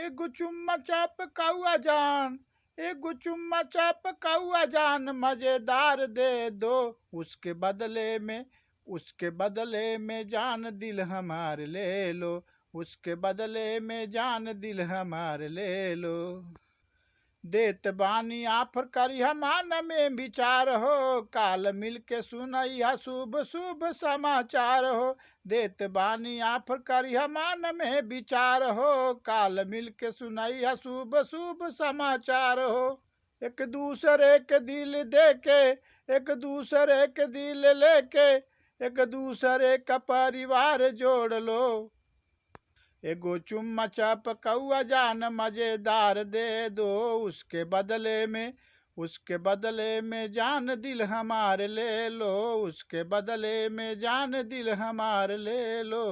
एगो चुम्मा चाप कौआ जान, एगो चुम्मा चाप कौआ जान, मजेदार दे दो उसके बदले में, उसके बदले में जान दिल हमार ले लो, उसके बदले में जान दिल हमार ले लो। देत बानी आफर करिया मान में विचार हो, काल मिल के सुनैया शुभ शुभ समाचार हो। देत बानी आफर करिया मान में विचार हो, काल मिल के सुनैया शुभ शुभ समाचार हो। एक दूसरे के दिल दे के, एक दूसरे के दिल लेके, एक दूसरे का परिवार जोड़ लो। एगो चुम्मा चाप कौआ जान, मजेदार दे दो उसके बदले में, उसके बदले में जान दिल हमार ले लो, उसके बदले में जान दिल हमार ले लो।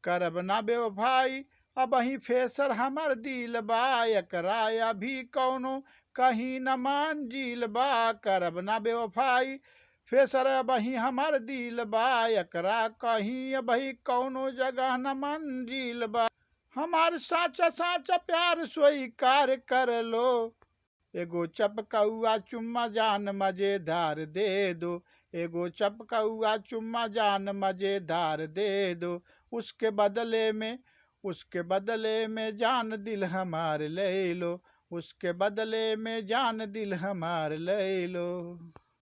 करब ना बेवफाई अब ही फेसर हमर दिल बा, एकरा अभी कौनो कहीं न मान झील बा। करब ना बेवफाई फेसर बही हमार दिल बा, एकरा कहीं बही कौनो जगह न मंजिल बा। हमार साचा साचा प्यार स्वीकार कर लो। एगो चपकौआ चुम्मा जान मजेदार दे दो, एगो चपकौआ चुम्मा जान मजेदार दे दो उसके बदले में, उसके बदले में जान दिल हमार ले लो, उसके बदले में जान दिल हमार ले लो।